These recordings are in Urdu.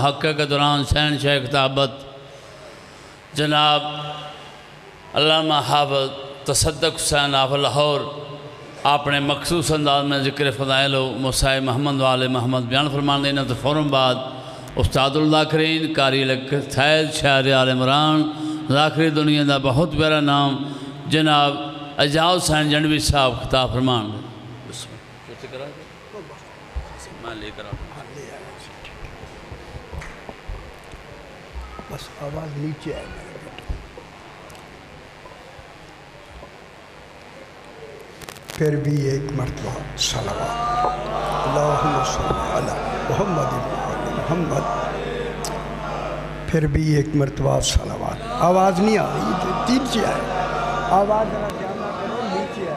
حق کے دوران سین شیخ کتابت جناب علامہ حافظ تصدق حسین آف لاہور اپنے مخصوص انداز میں ذکر فضائل و مسائل محمد والے محمد بیان فرمانے نے تو فوراً بعد استاد الذاکرین قاری سید شاعر آل عمران ذاکری دنیا دا بہت پیارا نام جناب اعجاز حسین جنڈوی صاحب خطاب فرمان بس آواز نیچے ہے میرے بیٹا. پھر بھی ایک مرتبہ صلوات اللہم صلی علی محمد محمد. پھر بھی ایک مرتبہ صلوات. آواز نہیں آ رہی نیچے ہے. آواز ذرا جامع کرو نیچے ہے.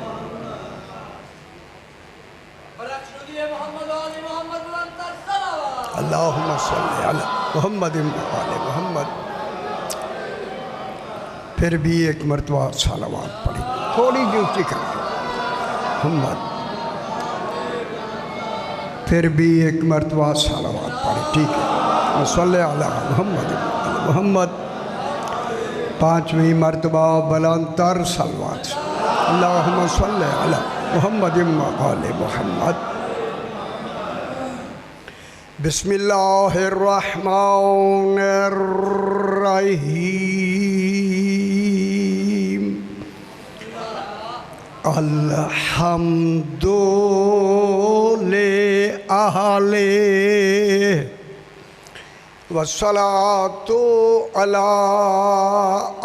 اللہم صلی علی محمد محمد. پھر بھی ایک مرتبہ صلوات پڑھی. تھوڑی جو چکر محمد. پھر بھی ایک مرتبہ صلوات پڑھی. ٹھیک ہے. صلی علی محمد محمد. پانچویں مرتبہ بلند تر صلوات. اللہم صلی علی محمد محمد. بسم اللہ الرحمن الرحیم. الحمد للہ والصلاة علی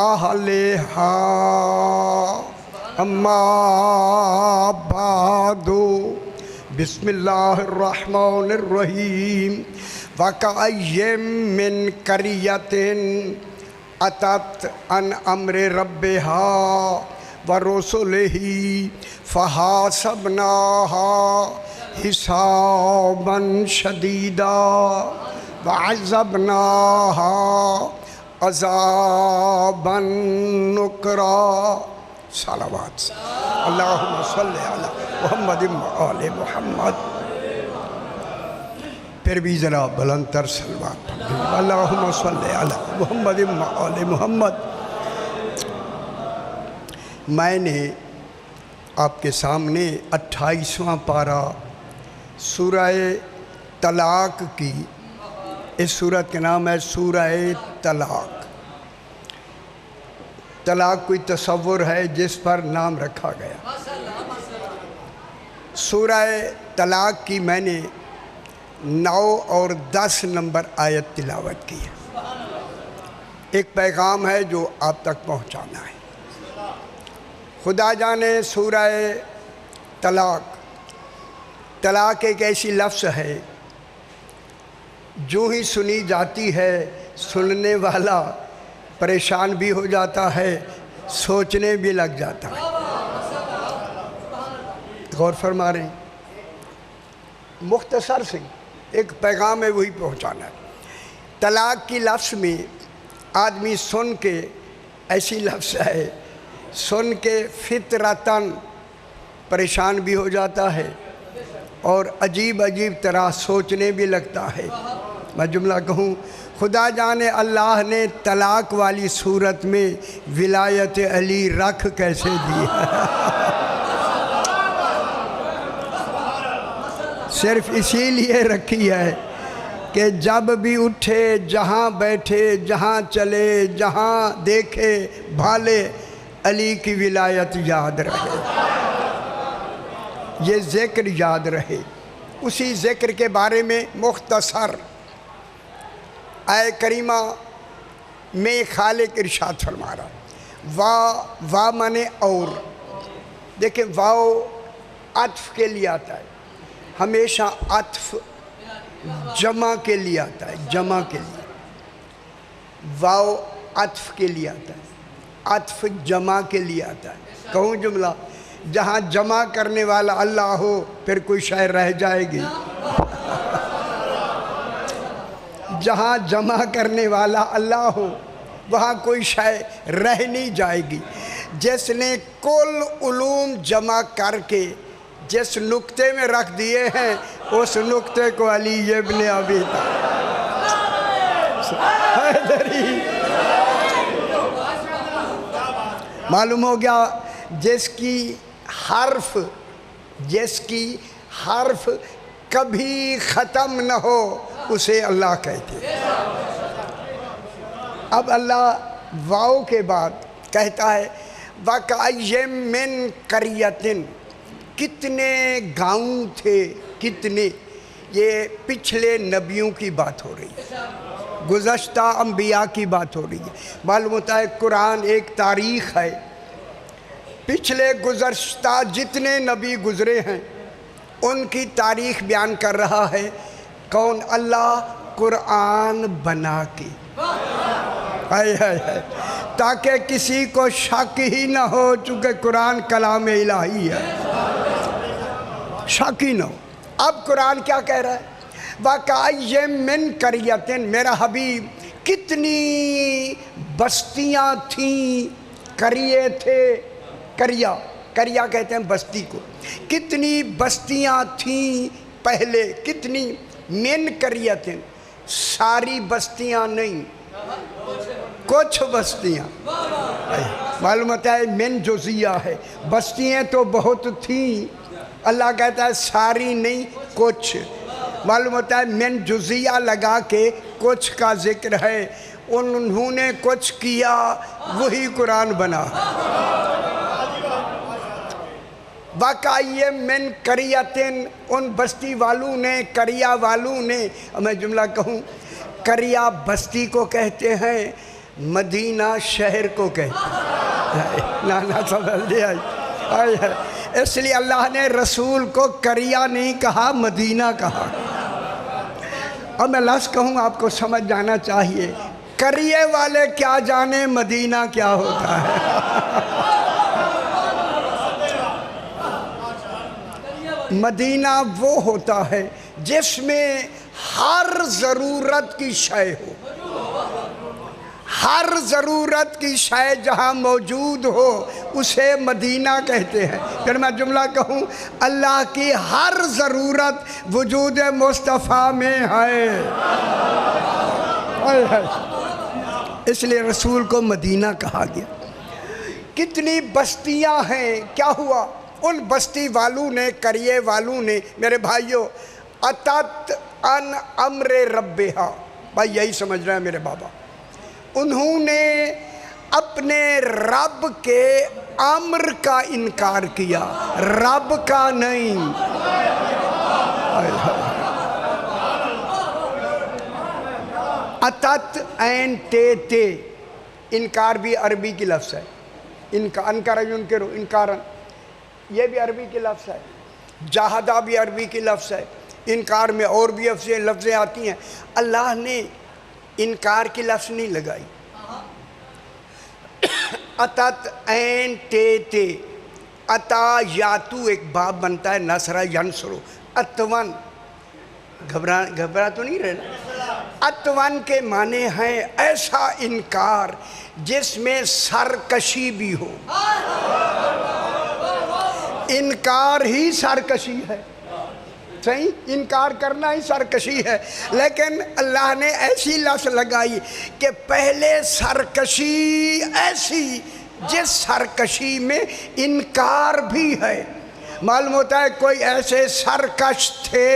اہلہا اما بعد. بسم اللہ الرحمن الرحیم. وَكَأَيٍّ مِّن قَرْيَةٍ أَتَتْ عَنْ أَمْرِ رَبِّهَا وَرُسُلِهِ فَحَاسَبْنَاهَا حِسَابًا شَدِيدًا وَعَذَّبْنَاهَا عَذَابًا نُكْرًا. صلوات. اللہم صلی علی محمد آل محمد. پھر بھی ذرا بلند تر صلوات. اللہم صلی علی محمد آل محمد. میں نے آپ کے سامنے 28واں پارہ سورہ طلاق کی. اس سورت کا نام ہے سورہ طلاق. طلاق کوئی تصور ہے جس پر نام رکھا گیا. سورہ طلاق کی میں نے 9 اور 10 نمبر آیت تلاوت کی ہے. ایک پیغام ہے جو آپ تک پہنچانا ہے. خدا جانے سورہ طلاق. طلاق ایک ایسی لفظ ہے جو ہی سنی جاتی ہے سننے والا پریشان بھی ہو جاتا ہے, سوچنے بھی لگ جاتا ہے. غور فرما رہے ہیں. مختصر سے ایک پیغام ہے وہی پہنچانا ہے. طلاق کی لفظ میں آدمی سن کے ایسی لفظ ہے سن کے فطرتاً پریشان بھی ہو جاتا ہے اور عجیب عجیب طرح سوچنے بھی لگتا ہے. میں جملہ کہوں, خدا جانے اللہ نے طلاق والی صورت میں ولایت علی رکھ کیسے دی ہے. صرف اسی لیے رکھی ہے کہ جب بھی اٹھے, جہاں بیٹھے, جہاں چلے, جہاں دیکھے بھالے, علی کی ولایت یاد رہے, یہ ذکر یاد رہے. اسی ذکر کے بارے میں مختصر آئے کریمہ میں خالق ارشاد فرما رہا. وا مانے اور. دیکھیں واو عطف کے لیے آتا ہے. ہمیشہ عطف جمع کے لیے آتا ہے, جمع کے لیے. واو عطف کے لیے آتا ہے, عطف جمع کے لیے آتا ہے. کہوں جملہ, جہاں جمع کرنے والا اللہ ہو پھر کوئی شے رہ جائے گی. جہاں جمع کرنے والا اللہ ہو وہاں کوئی شے رہ نہیں جائے گی. جس نے کل علوم جمع کر کے جس نقطے میں رکھ دیے ہیں اس نقطے کو علی ابن ابی طالب. ندری. معلوم ہو گیا جس کی حرف کبھی ختم نہ ہو اسے اللہ کہتے. اب اللہ واو کے بعد کہتا ہے وَكَأَيٍّ مِّن قَرْيَةٍ، کتنے گاؤں تھے، کتنے. یہ پچھلے نبیوں کی بات ہو رہی ہے، گزشتہ انبیاء کی بات ہو رہی ہے. معلوم ہوتا ہے قرآن ایک تاریخ ہے. پچھلے گزشتہ جتنے نبی گزرے ہیں ان کی تاریخ بیان کر رہا ہے. کون؟ اللہ قرآن بنا کے. تاکہ کسی کو شک ہی نہ ہو، چونکہ قرآن کلام الہی ہے، شک ہی نہ ہو. اب قرآن کیا کہہ رہا ہے؟ وَكَأَيٍّ مِّن قَرْيَةٍ، میرا حبیب کتنی بستیاں تھیں، قریے تھے. قریہ کہتے ہیں بستی کو. کتنی بستیاں تھیں پہلے، کتنی؟ من قریۃ، ساری بستیاں نہیں، کچھ بستیاں. معلوم ہوتا ہے من جزیہ ہے، بستیاں تو بہت تھیں. اللہ کہتا ہے ساری نہیں، کچھ. معلوم ہوتا ہے من جزیہ لگا کے کچھ کا ذکر ہے. انہوں نے کچھ کیا، وہی قرآن بنا. وَكَأَيٍّ مِّن قَرْيَةٍ، ان بستی والوں نے، قریہ والوں نے. میں جملہ کہوں، قریہ بستی کو کہتے ہیں، مدینہ شہر کو کہتے ہیں. نانا سمجھ لیا. اس لیے اللہ نے رسول کو قریہ نہیں کہا، مدینہ کہا. اور میں لفظ کہوں آپ کو سمجھ جانا چاہیے، قریے والے کیا جانے مدینہ کیا ہوتا ہے. مدینہ وہ ہوتا ہے جس میں ہر ضرورت کی شے ہو. ہر ضرورت کی شے جہاں موجود ہو اسے مدینہ کہتے ہیں. پھر میں جملہ کہوں، اللہ کی ہر ضرورت وجود مصطفیٰ میں ہے. اس لیے رسول کو مدینہ کہا گیا. کتنی بستیاں ہیں. کیا ہوا؟ ان بستی والوں نے، قریے والوں نے، میرے بھائیوں، اتت ان امر ربہا. بھائی یہی سمجھ رہے ہیں میرے بابا. انہوں نے اپنے رب کے امر کا انکار کیا، رب کا نہیں. اتت این تے، انکار بھی عربی کی لفظ ہے. انکارن یہ بھی عربی کی لفظ ہے. جاہدہ بھی عربی کی لفظ ہے. انکار میں اور بھی لفظیں آتی ہیں. اللہ نے انکار کی لفظ نہیں لگائی. اتت این تے، اتا یاتو ایک باب بنتا ہے، نصرہ ینصرو. اتون، گھبرا تو نہیں رہنا. اتون کے معنی ہیں ایسا انکار جس میں سرکشی بھی ہو. انکار ہی سرکشی ہے. صحیح، انکار کرنا ہی سرکشی ہے. لیکن اللہ نے ایسی لفظ لگائی کہ پہلے سرکشی ایسی جس سرکشی میں انکار بھی ہے. معلوم ہوتا ہے کوئی ایسے سرکش تھے،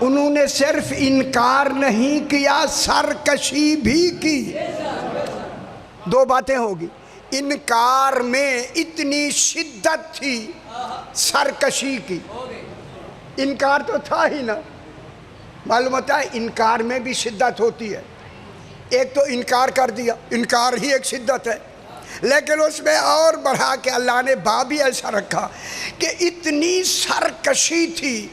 انہوں نے صرف انکار نہیں کیا، سرکشی بھی کی. دو باتیں ہوگی. انکار میں اتنی شدت تھی سرکشی کی. انکار تو تھا ہی نا. معلوم ہوتا ہے انکار میں بھی شدت ہوتی ہے. ایک تو انکار کر دیا، انکار ہی ایک شدت ہے. لیکن اس میں اور بڑھا کے اللہ نے باب ہی ایسا رکھا کہ اتنی سرکشی تھی،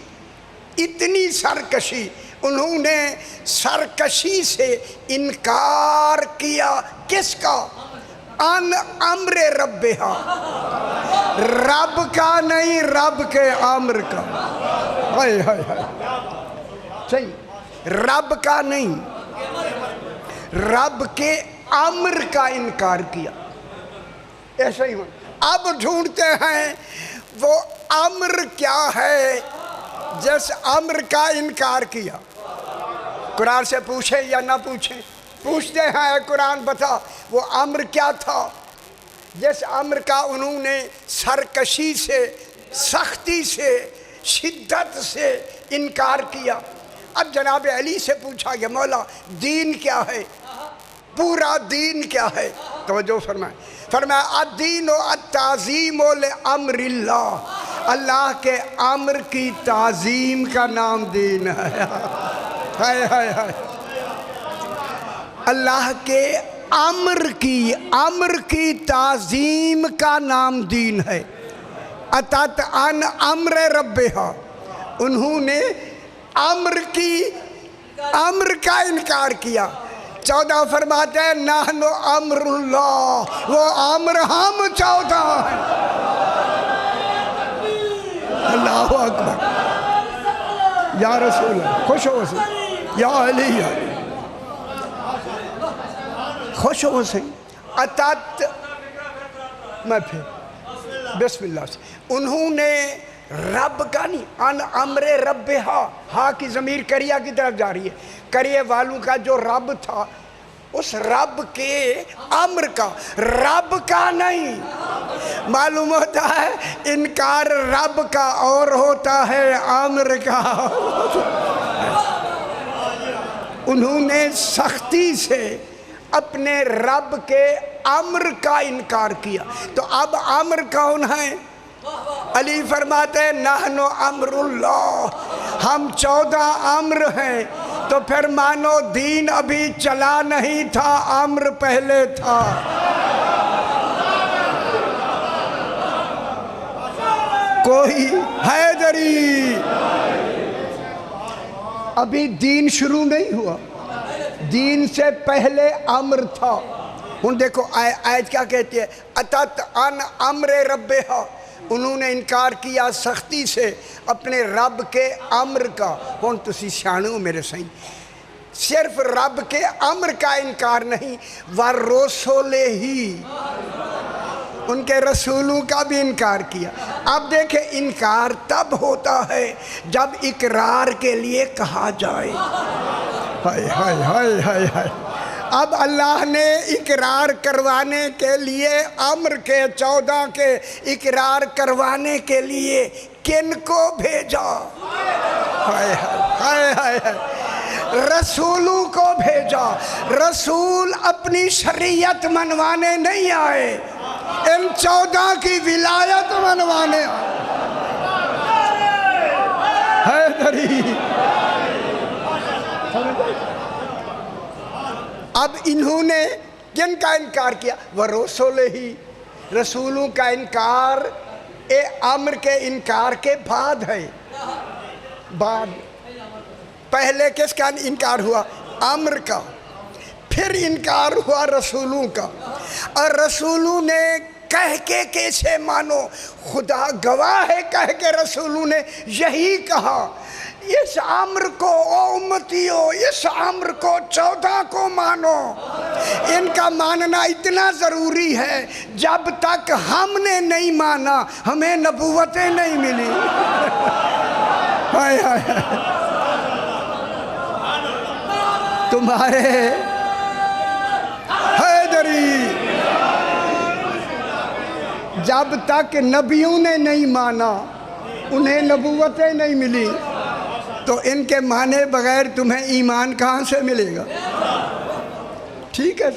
اتنی سرکشی. انہوں نے سرکشی سے انکار کیا. کس کا؟ ان امر ربہا، رب کا نہیں، رب کے امر کا. صحیح، رب کا نہیں، رب کے امر کا انکار کیا. ایسا ہی اب ڈھونڈتے ہیں وہ امر کیا ہے جس امر کا انکار کیا. قرآن سے پوچھیں یا نہ پوچھیں؟ پوچھتے ہیں اے قرآن بتا وہ امر کیا تھا جس امر کا انہوں نے سرکشی سے، سختی سے، شدت سے انکار کیا۔ اب جناب علی سے پوچھا گیا مولا دین کیا ہے، پورا دین کیا ہے؟ توجہ فرمایا الدین التعظیم لامر اللہ، اللہ کے امر کی تعظیم کا نام دین ہے۔ ہائے ہائے ہائے، اللہ کے امر کی تعظیم کا نام دین ہے۔ اتت عن امر ربہا، انہوں نے امر کا انکار کیا۔ 14 فرماتے ہیں نحن امر اللہ، وہ امر ہم 14 ہیں۔ اللہ اکبر، یا رسول اللہ، خوش ہو سے یا علی، خوش ہو سے۔ اتت، میں پھر بسم اللہ سے، انہوں نے رب کا نہیں، ان امر رب ہا کی ضمیر کریہ کی طرف جا رہی ہے، کریہ والوں کا جو رب تھا اس رب کے امر کا، رب کا نہیں۔ معلوم ہوتا ہے انکار رب کا اور ہوتا ہے امر کا۔ انہوں نے سختی سے اپنے رب کے امر کا انکار کیا۔ تو اب امر کون ہے؟ علی فرماتے ہیں نحن امر اللہ، ہم 14 امر ہیں۔ تو پھر مانو دین ابھی چلا نہیں تھا، امر پہلے تھا۔ کوئی حیدری، ابھی دین شروع نہیں ہوا، دین سے پہلے امر تھا۔ ہن دیکھو آیت کیا کہتی ہے، اتت عن امر ربہا، انہوں نے انکار کیا سختی سے اپنے رب کے امر کا۔ ہن تسی سیانے ہو میرے سائیں، صرف رب کے امر کا انکار نہیں، ورسول ہی، ان کے رسولوں کا بھی انکار کیا۔ اب دیکھیں انکار تب ہوتا ہے جب اقرار کے لیے کہا جائے۔ ہائے ہائے ہائے ہائے ہائے، اب اللہ نے اقرار کروانے کے لیے امر کے 14 کے اقرار کروانے کے لیے کن کو بھیجا؟ ہائے ہائے ہائے ہائے، رسولوں کو بھیجا۔ رسول اپنی شریعت منوانے نہیں آئے، ان 14 کی ولایت منوانے حیدری۔ اب انہوں نے کن کا انکار کیا؟ ورسول ہی، رسولوں کا انکار امر کے انکار کے بعد ہے۔ بعد پہلے کس کا انکار ہوا؟ امر کا، پھر انکار ہوا رسولوں کا۔ اور رسولوں نے کہہ کے کیسے مانو؟ خدا گواہ ہے، کہہ کے رسولوں نے یہی کہا اس امر کو او امتیو، اس امر کو 14 کو مانو۔ ان کا ماننا اتنا ضروری ہے، جب تک ہم نے نہیں مانا ہمیں نبوتیں نہیں ملی۔ ہائے ہائے، تمہارے حیدری، جب تک نبیوں نے نہیں مانا انہیں نبوتیں نہیں ملی، تو ان کے مانے بغیر تمہیں ایمان کہاں سے ملے گا؟ ٹھیک ہے،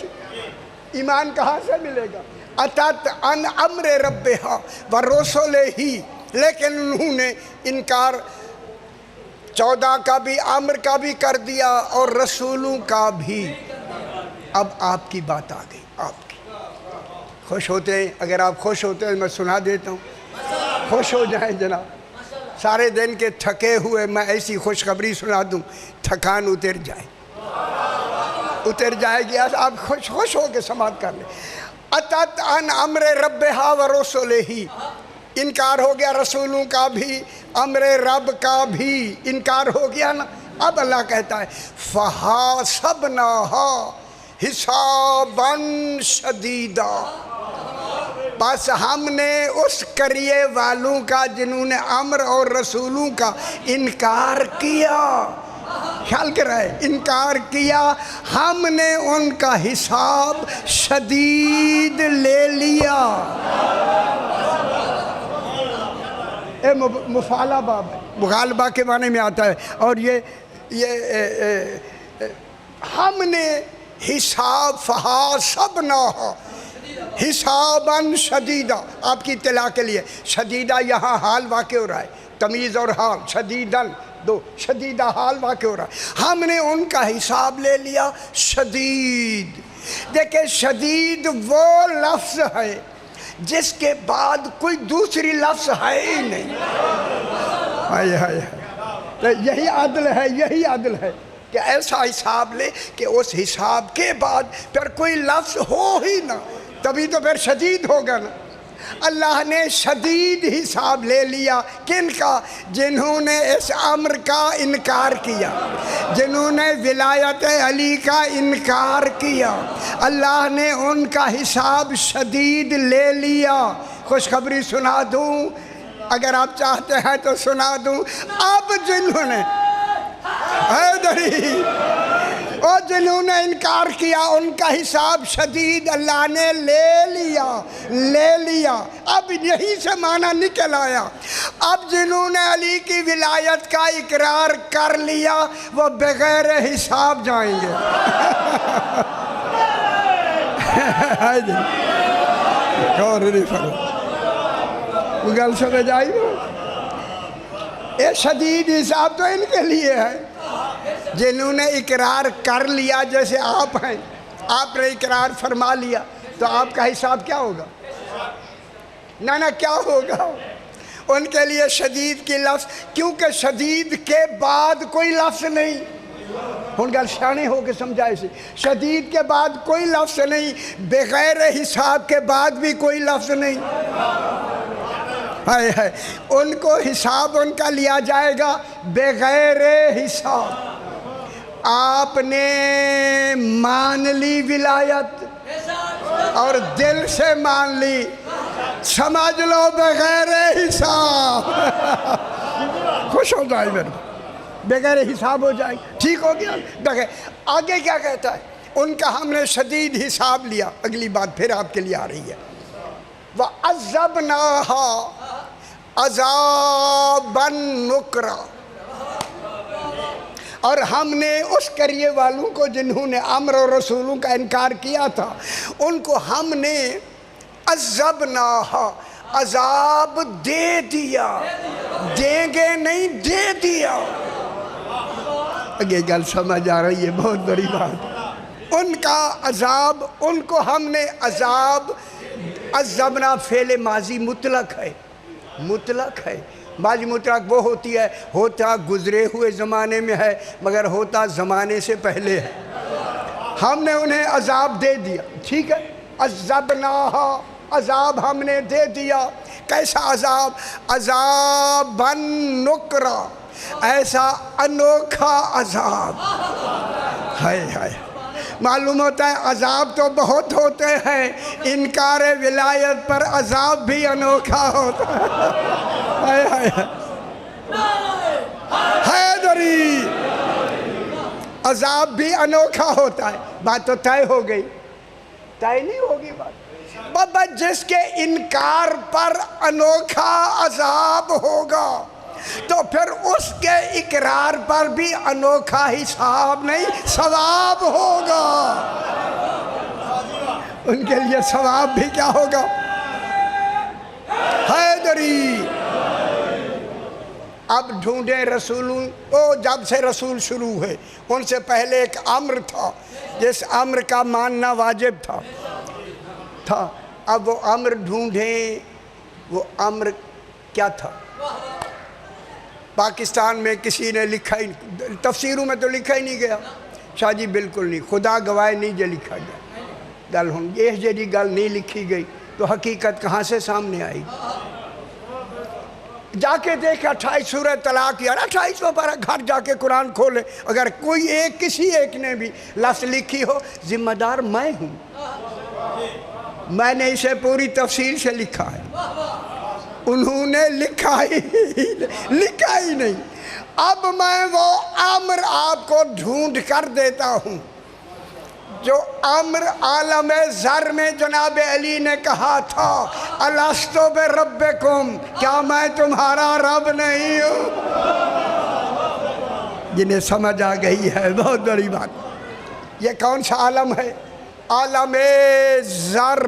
ایمان کہاں سے ملے گا؟ اتت عن امر ربہا ورسول ہی، لیکن انہوں نے انکار 14 کا بھی، امر کا بھی کر دیا اور رسولوں کا بھی۔ اب آپ کی بات آ گئی، آپ کی خوش ہوتے ہیں؟ اگر آپ خوش ہوتے ہیں میں سنا دیتا ہوں، خوش ہو جائیں جناب۔ سارے دن کے تھکے ہوئے میں ایسی خوشخبری سنا دوں، تھکان اتر جائے گی۔ آپ خوش ہو کے سماعت کر لیں۔ اتت عن امر ربہا ورسولہ، انکار ہو گیا رسولوں کا بھی، امر رب کا بھی انکار ہو گیا نا۔ اب اللہ کہتا ہے فحاسبناہا حسابا شدیدا، بس ہم نے اس قریے والوں کا جنہوں نے امر اور رسولوں کا انکار کیا، خیال کر رہے انکار کیا، ہم نے ان کا حساب شدید لے لیا۔ مفالہ باب ہے، مغالبہ کے معنی میں آتا ہے، اور یہ ہم نے حساب فحاسبناہا حساباً شدیدہ، آپ کی اطلاع کے لیے شدیدہ یہاں حال واقع ہو رہا ہے، تمیز اور حال، شدیداً دو، شدیدہ حال واقع ہو رہا ہے، ہم نے ان کا حساب لے لیا شدید۔ دیکھیں شدید وہ لفظ ہے جس کے بعد کوئی دوسری لفظ ہے ہی نہیں۔ یہی عدل ہے، یہی عدل ہے کہ ایسا حساب لے کہ اس حساب کے بعد پھر کوئی لفظ ہو ہی نہ، تبھی تو پھر شدید ہوگا نا۔ اللہ نے شدید حساب لے لیا، کن کا؟ جنہوں نے اس امر کا انکار کیا، جنہوں نے ولایت علی کا انکار کیا، اللہ نے ان کا حساب شدید لے لیا۔ خوشخبری سنا دوں، اگر آپ چاہتے ہیں تو سنا دوں، اب جنہوں نے حیدری اور جنہوں نے انکار کیا ان کا حساب شدید اللہ نے لے لیا۔ اب یہی سے معنی نکل آیا، اب جنہوں نے علی کی ولایت کا اقرار کر لیا وہ بغیر حساب جائیں گے۔ وہ گل سمجھ آئی؟ یہ شدید حساب تو ان کے لیے ہے جنہوں نے اقرار کر لیا، جیسے آپ ہیں، آپ نے اقرار فرما لیا تو آپ کا حساب کیا ہوگا؟ نہ کیا ہوگا؟ ان کے لیے شدید کی لفظ، کیونکہ شدید کے بعد کوئی لفظ نہیں۔ ہن گل سیانے ہو کے سمجھائے سے، شدید کے بعد کوئی لفظ نہیں، بغیر حساب کے بعد بھی کوئی لفظ نہیں۔ ان کو حساب ان کا لیا جائے گا بغیر حساب۔ آپ نے مان لی ولایت اور دل سے مان لی، سمجھ لو بغیر حساب۔ خوش ہو جائے میرے، بغیر حساب ہو جائے، ٹھیک ہو گیا۔ دیکھیں آگے کیا کہتا ہے، ان کا ہم نے شدید حساب لیا۔ اگلی بات پھر آپ کے لیے آ رہی ہے، وَعَذَّبْنَاهَا عَذَابًا نُكْرًا، اور ہم نے اس قریے والوں کو جنہوں نے امر اور رسولوں کا انکار کیا تھا، ان کو ہم نے عذبناها عذاب دے دیا، دیں گے نہیں، دے دیا۔ اگے گل سمجھ آ رہی ہے، بہت بڑی بات۔ ان کا عذاب، ان کو ہم نے عذاب، عذبنا فعل ماضی مطلق ہے، مطلق ہے۔ ماضی مطلق وہ ہوتی ہے، ہوتا گزرے ہوئے زمانے میں ہے مگر ہوتا زمانے سے پہلے ہے۔ ہم نے انہیں عذاب دے دیا، ٹھیک ہے، عذبناہا عذاب ہم نے دے دیا۔ کیسا عذاب؟ عذاباً نکرا، ایسا انوکھا عذاب۔ ہائے معلوم ہوتا ہے عذاب تو بہت ہوتے ہیں، انکار ولایت پر عذاب بھی انوکھا ہوتا ہے۔ حیدری، عذاب بھی انوکھا ہوتا ہے۔ بات تو طے ہو گئی، طے نہیں ہوگی بات؟ بابا جس کے انکار پر انوکھا عذاب ہوگا تو پھر اس کے اقرار پر بھی انوکھا حساب نہیں، ثواب ہوگا۔ ان کے لیے ثواب بھی کیا ہوگا؟ حیدری۔ اب ڈھونڈے رسولوں، جب سے رسول شروع ہوئے ان سے پہلے ایک امر تھا جس امر کا ماننا واجب تھا۔ اب وہ امر ڈھونڈیں، وہ امر کیا تھا؟ پاکستان میں کسی نے لکھا ہی، تفسیروں میں تو لکھا ہی نہیں گیا، شاہ جی بالکل نہیں، خدا گواہ نہیں جو لکھا گیا گل ہوں، یہ جی گل نہیں لکھی گئی تو حقیقت کہاں سے سامنے آئی؟ جا کے دیکھ 28 سورہ طلاق، یار 28 پارہ گھر جا کے قرآن کھولے، اگر کوئی ایک کسی ایک نے بھی لفظ لکھی ہو، ذمہ دار میں ہوں، میں نے اسے پوری تفصیل سے لکھا ہے، انہوں نے لکھا ہی نہیں۔ اب میں وہ امر آپ کو ڈھونڈ کر دیتا ہوں جو امر عالم ذر میں جناب علی نے کہا تھا، الستو بربکم، کیا میں تمہارا رب نہیں ہوں؟ جنہیں سمجھ آ گئی ہے بہت بڑی بات۔ یہ کون سا عالم ہے؟ عالم ذر۔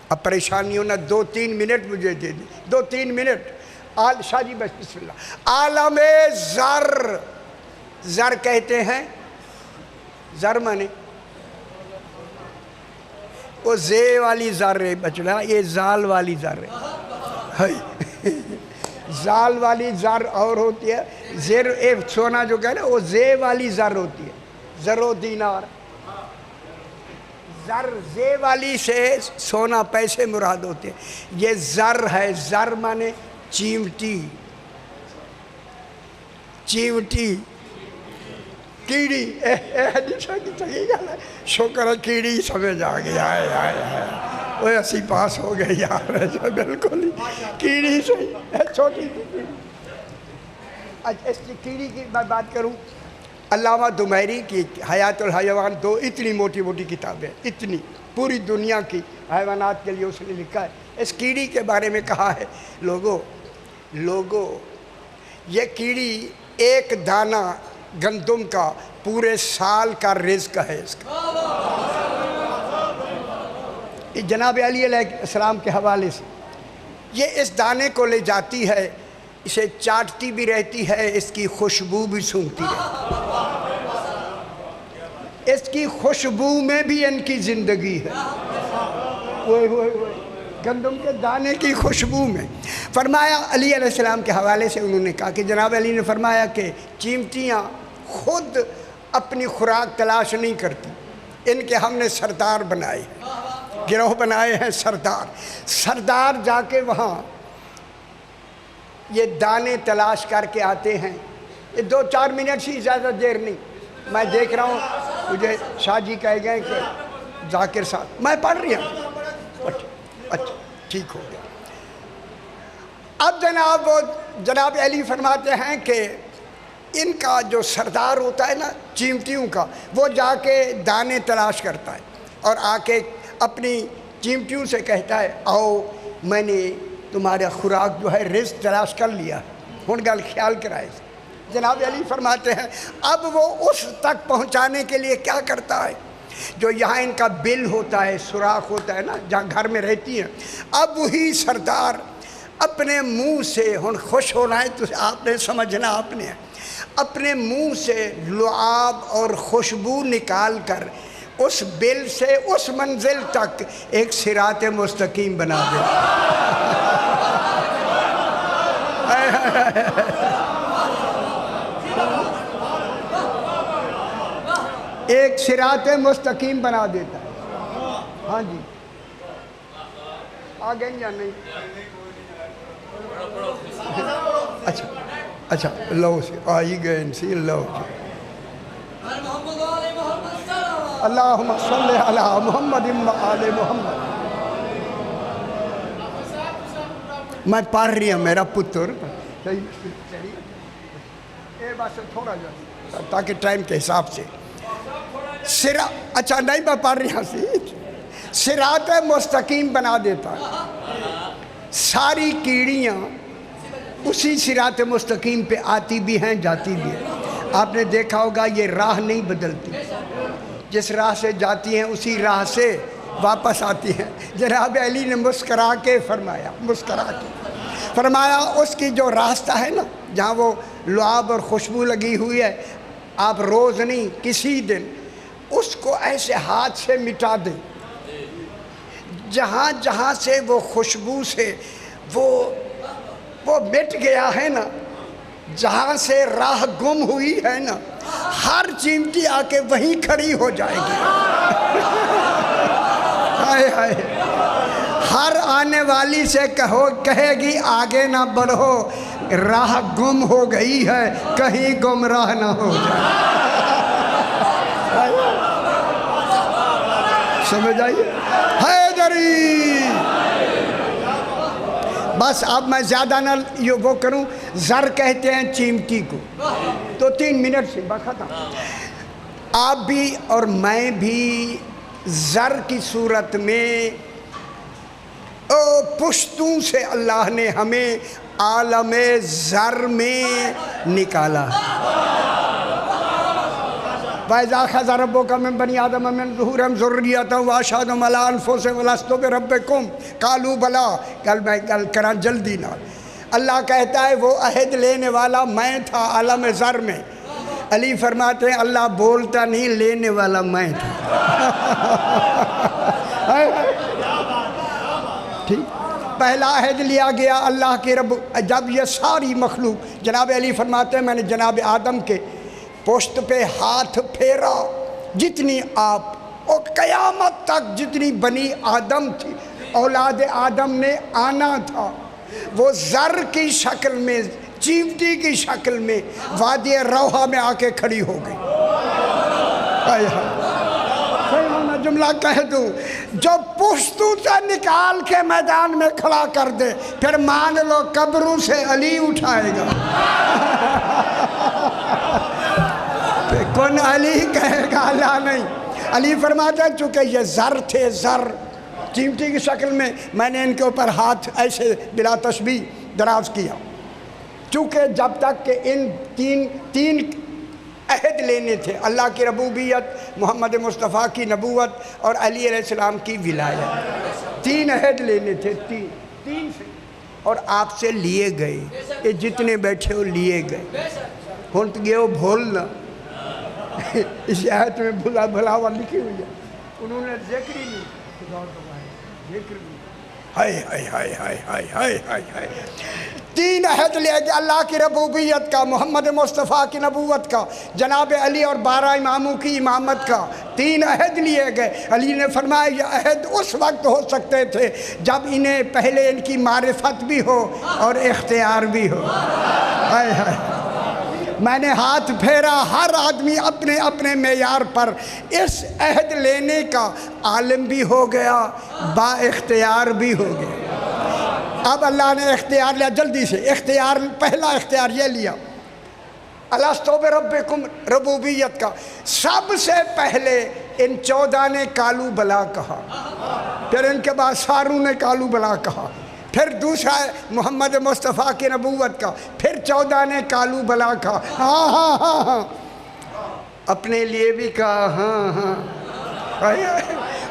اب پریشانیوں نہ 2-3 منٹ مجھے دے دیں، 2-3 منٹ۔ شاہ جی بس بسم اللہ۔ عالم ذر، ذر کہتے ہیں، ذر مانے وہ زے والی ذر ہے بچڑا، یہ زال والی ذر ہے۔ زال والی ذر اور ہوتی ہے، زیر ایک سونا جو کہہ رہے وہ زے والی ذر ہوتی ہے، زر و دینار۔ زر زے والی سے سونا پیسے مراد ہوتے ہیں، یہ زر ہے۔ زر مانے چیمٹی، چیمٹی، کیڑی۔ شکر ہے کیڑی سمجھ آ گیا ہے، وہ اسی پاس ہو گئے یار، بالکل ہی کیڑی سے چھوٹی کیڑی۔ اچھا اس کی کیڑی کی میں بات کروں، علامہ دمیری کی حیات الحیوان 2 اتنی موٹی موٹی کتابیں، اتنی پوری دنیا کی حیوانات کے لیے اس نے لکھا ہے۔ اس کیڑی کے بارے میں کہا ہے، لوگو یہ کیڑی ایک دانہ گندم کا پورے سال کا رزق ہے اس کا۔ جناب علی علیہ السلام کے حوالے سے یہ اس دانے کو لے جاتی ہے، اسے چاٹتی بھی رہتی ہے، اس کی خوشبو بھی سونگتی رہتی ہے، اس کی خوشبو میں بھی ان کی زندگی ہے، گندم کے دانے کی خوشبو میں۔ فرمایا علی علیہ السلام کے حوالے سے انہوں نے کہا کہ جناب علی نے فرمایا کہ چیمٹیاں خود اپنی خوراک تلاش نہیں کرتی، ان کے ہم نے سردار بنائے ہیں، گروہ بنائے ہیں سردار جا کے وہاں یہ دانے تلاش کر کے آتے ہیں۔ یہ 2-4 منٹ سے زیادہ دیر نہیں، میں دیکھ رہا ہوں مجھے شاہ جی کہہ گئے کہ ذاکر صاحب میں پڑھ رہی ہوں، اچھا ٹھیک ہو گیا۔ اب جناب علی فرماتے ہیں کہ ان کا جو سردار ہوتا ہے نا چیمٹیوں کا، وہ جا کے دانے تلاش کرتا ہے اور آ کے اپنی چیمٹیوں سے کہتا ہے آؤ میں نے تمہارا خوراک جو ہے رزق تلاش کر لیا، ہن گل خیال کرائے۔ جناب علی فرماتے ہیں اب وہ اس تک پہنچانے کے لیے کیا کرتا ہے جو یہاں ان کا بل ہوتا ہے، سوراخ ہوتا ہے نا جہاں گھر میں رہتی ہیں، اب وہی سردار اپنے منہ سے، ہن خوش ہونا ہے تو آپ نے سمجھنا، آپ نے اپنے منہ سے لعاب اور خوشبو نکال کر اس بل سے اس منزل تک ایک صراط مستقیم بنا دے۔ ایک صراط مستقیم بنا دیتا ہے۔ ہاں جی آگے یا نہیں؟ اچھا لو سے آئی گئے ان سے لو سے۔ اللہم صلی علی محمد و آل محمد۔ میں پڑھ رہی ہوں میرا پتر، بس تھوڑا جا تاکہ ٹائم کے حساب سے اچھا نہیں میں پڑھ رہی ہوں، صراط مستقیم بنا دیتا ہے۔ ساری کیڑیاں اسی صراط مستقیم پہ آتی بھی ہیں جاتی بھی ہیں۔ آپ نے دیکھا ہوگا یہ راہ نہیں بدلتی، جس راہ سے جاتی ہیں اسی راہ سے واپس آتی ہیں۔ جناب علی نے مسکرا کے فرمایا اس کی جو راستہ ہے نا جہاں وہ لعاب اور خوشبو لگی ہوئی ہے، آپ روز نہیں کسی دن اس کو ایسے ہاتھ سے مٹا دیں، جہاں جہاں سے وہ خوشبو سے وہ مٹ گیا ہے نا، جہاں سے راہ گم ہوئی ہے نا، ہر چیمٹی آ کے وہیں کھڑی ہو جائے گی۔ ہر آنے والی سے کہے گی آگے نہ بڑھو، راہ گم ہو گئی ہے، کہیں گمراہ نہ ہو جائے۔ سمجھ آئیے؟ حیدری بس اب میں زیادہ نہ وہ کروں. زر کہتے ہیں چیمٹی کو. تو 3 منٹ سے بس ختم. آپ بھی اور میں بھی زر کی صورت میں پشتوں سے اللہ نے ہمیں عالم زر میں نکالا. وَإِذَا أَخَذَ رَبُّكَ مِن بَنِي آدَمَ مِن ظُهُورِهِمْ ذُرِّيَّتَهُمْ وَأَشْهَدَهُمْ عَلَىٰ أَنفُسِهِمْ أَلَسْتُ بِرَبِّكُمْ قَالُوا بَلَىٰ. کل میں کراں جلدی نہ. اللہ کہتا ہے وہ عہد لینے والا میں تھا عالم زر میں. علی فرماتے ہیں اللہ بولتا نہیں، لینے والا میں تھا. ٹھیک. پہلا عہد لیا گیا اللہ کے رب. جب یہ ساری مخلوق، جناب علی فرماتے ہیں میں نے جناب آدم کے پشت پہ ہاتھ پھیرا، جتنی آپ اور قیامت تک جتنی بنی آدم تھی، اولاد آدم نے آنا تھا، وہ زر کی شکل میں، چیمٹی کی شکل میں وادی روحہ میں آ کے کھڑی ہو گئی. میں جملہ کہہ دوں، جو پشتوں سے نکال کے میدان میں کھڑا کر دے، پھر مان لو قبروں سے علی اٹھائے گا. کون علی کہے گا؟ اللہ نہیں. علی فرماتا ہے چونکہ یہ زر تھے، زر چیمٹی کی شکل میں نے ان کے اوپر ہاتھ ایسے بلا تشبیہ دراز کیا. چونکہ جب تک کہ ان تین عہد لینے تھے، اللہ کی ربوبیت، محمد مصطفیٰ کی نبوت اور علی علیہ السلام کی ولایت. 3 عہد لینے تھے، تین سے، اور آپ سے لیے گئے. یہ جتنے بیٹھے ہو لیے گئے. ہون تو گئے ہو بھولنا. اس آیت میں بھلاوا لکھی ہوئی ہے، انہوں نے ذکر ہی نہیں. ذکر نہیں. ہائے ہائے ہائے ہائے ہائے ہائے ہائے ہائے. 3 عہد لے گئے، اللہ کی ربوبیت کا، محمد مصطفیٰ کی نبوت کا، جناب علی اور 12 اماموں کی امامت کا. 3 عہد لیے گئے. علی نے فرمایا یہ عہد اس وقت ہو سکتے تھے جب انہیں پہلے ان کی معرفت بھی ہو اور اختیار بھی ہو. ہائے ہائے. میں نے ہاتھ پھیرا، ہر آدمی اپنے اپنے معیار پر اس عہد لینے کا عالم بھی ہو گیا، با اختیار بھی ہو گیا. اب اللہ نے اختیار لیا. جلدی سے اختیار، پہلا اختیار یہ لیا الستو بربکم، ربوبیت کا. سب سے پہلے ان 14 نے کالو بلا کہا، پھر ان کے بعد ساروں نے کالو بلا کہا، پھر دوسرا محمد مصطفیٰ کی نبوت کا، پھر 14 نے کالو بلا کہا. ہاں ہاں ہاں ہاں، اپنے لیے بھی کہا ہاں ہاں.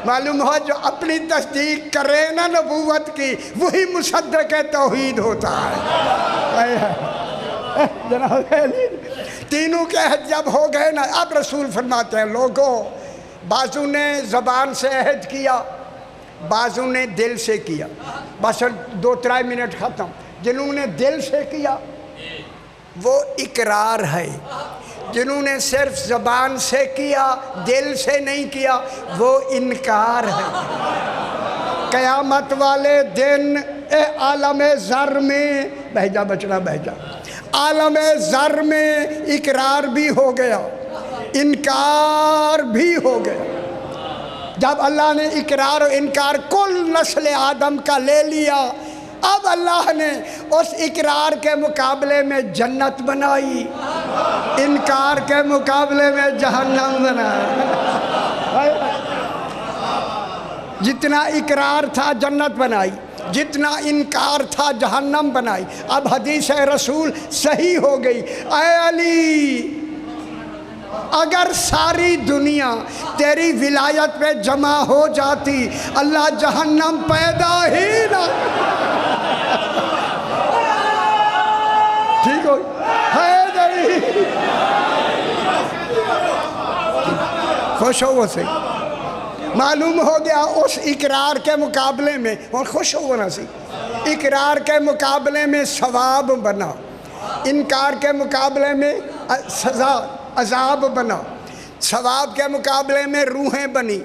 معلوم ہو جو اپنی تصدیق کرے نا نبوت کی، وہی مصدق توحید ہوتا ہے. جناب علی تینوں کے عہد جب ہو گئے نا، اب رسول فرماتے ہیں لوگوں، بعضوں نے زبان سے عہد کیا، بعضوں نے دل سے کیا. بس 2-3 منٹ ختم. جنہوں نے دل سے کیا وہ اقرار ہے، جنہوں نے صرف زبان سے کیا دل سے نہیں کیا وہ انکار ہے. قیامت والے دن اے عالم زر میں، بہجا بچنا بہجا، عالم زر میں اقرار بھی ہو گیا، انکار بھی ہو گیا. جب اللہ نے اقرار و انکار کل نسل آدم کا لے لیا، اب اللہ نے اس اقرار کے مقابلے میں جنت بنائی، انکار کے مقابلے میں جہنم بنائی. جتنا اقرار تھا جنت بنائی، جتنا انکار تھا جہنم بنائی. اب حدیث رسول صحیح ہو گئی. اے علی، اگر ساری دنیا تیری ولایت پہ جمع ہو جاتی، اللہ جہنم پیدا ہی نہ. ٹھیک ہو حیدری، خوش ہو وہ سے. معلوم ہو گیا اس اقرار کے مقابلے میں، اور خوش ہو نا سی، اقرار کے مقابلے میں ثواب بنا، انکار کے مقابلے میں سزا عذاب بنا. ثواب کے مقابلے میں روحیں بنی،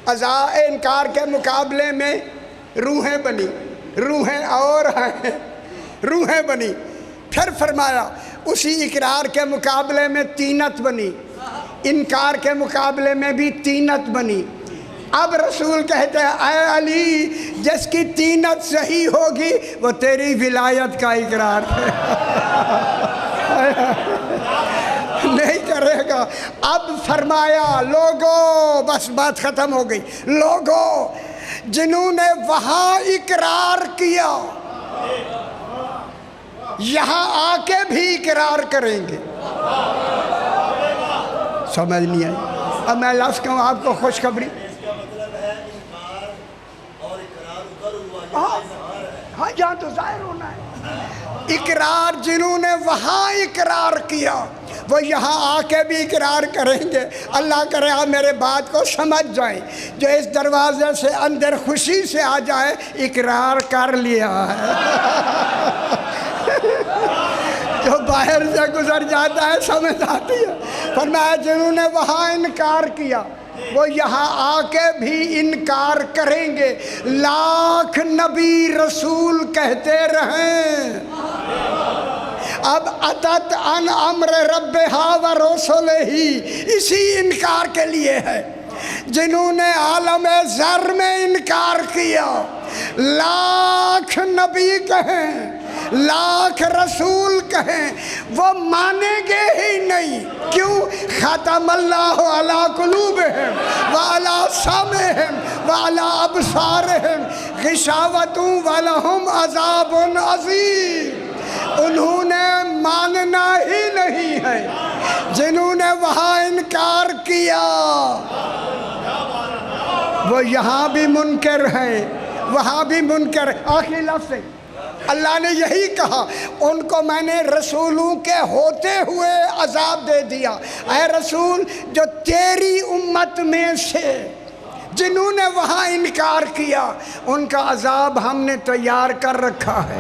انکار کے مقابلے میں روحیں بنی، روحیں اور ہیں، روحیں بنی. پھر فرمایا اسی اقرار کے مقابلے میں تینت بنی، انکار کے مقابلے میں بھی تینت بنی. اب رسول کہتے ہیں اے علی جس کی تینت صحیح ہوگی وہ تیری ولایت کا اقرار نہیں کرے گا۔ اب فرمایا لوگوں، بس بات ختم ہو گئی، لوگوں جنہوں نے وہاں اقرار کیا یہاں آ کے بھی اقرار کریں گے۔ سمجھ نہیں آئی؟ اب میں لفظ کہوں آپ کو خوشخبری، ہاں جہاں تو ظاہر ہونا ہے۔ اقرار جنہوں نے وہاں اقرار کیا وہ یہاں آ کے بھی اقرار کریں گے۔ اللہ کرے آپ میرے بات کو سمجھ جائیں، جو اس دروازے سے اندر خوشی سے آ جائے اقرار کر لیا ہے، جو باہر سے گزر جاتا ہے سمجھ آتی ہے۔ فرمایا جنہوں نے وہاں انکار کیا وہ یہاں آ کے بھی انکار کریں گے، لاکھ نبی رسول کہتے رہیں۔ اب اتت عن امر ربہا و رسولہ، اسی انکار کے لیے ہے۔ جنہوں نے عالم ذر میں انکار کیا لاکھ نبی کہیں، لاکھ رسول کہیں، وہ مانیں گے ہی نہیں۔ کیوں؟ ختم اللہ علی قلوبہم وعلی سمعہم وعلی ابصارہم غشاوۃ ولہم عذاب عظیم۔ انہوں نے ماننا ہی نہیں ہے۔ جنہوں نے وہاں انکار کیا وہ یہاں بھی منکر ہیں، وہاں بھی منکر ہے۔ آخری لفظ ہے، اللہ نے یہی کہا ان کو میں نے رسولوں کے ہوتے ہوئے عذاب دے دیا۔ اے رسول جو تیری امت میں سے جنہوں نے وہاں انکار کیا ان کا عذاب ہم نے تیار کر رکھا ہے،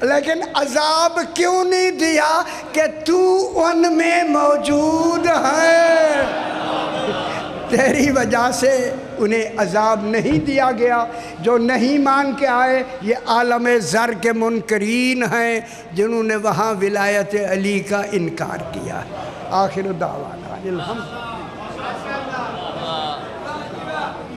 لیکن عذاب کیوں نہیں دیا کہ تو ان میں موجود ہے، تیری وجہ سے انہیں عذاب نہیں دیا گیا۔ جو نہیں مان کے آئے یہ عالم ذر کے منکرین ہیں جنہوں نے وہاں ولایت علی کا انکار کیا۔ آخر دعوانا الحمد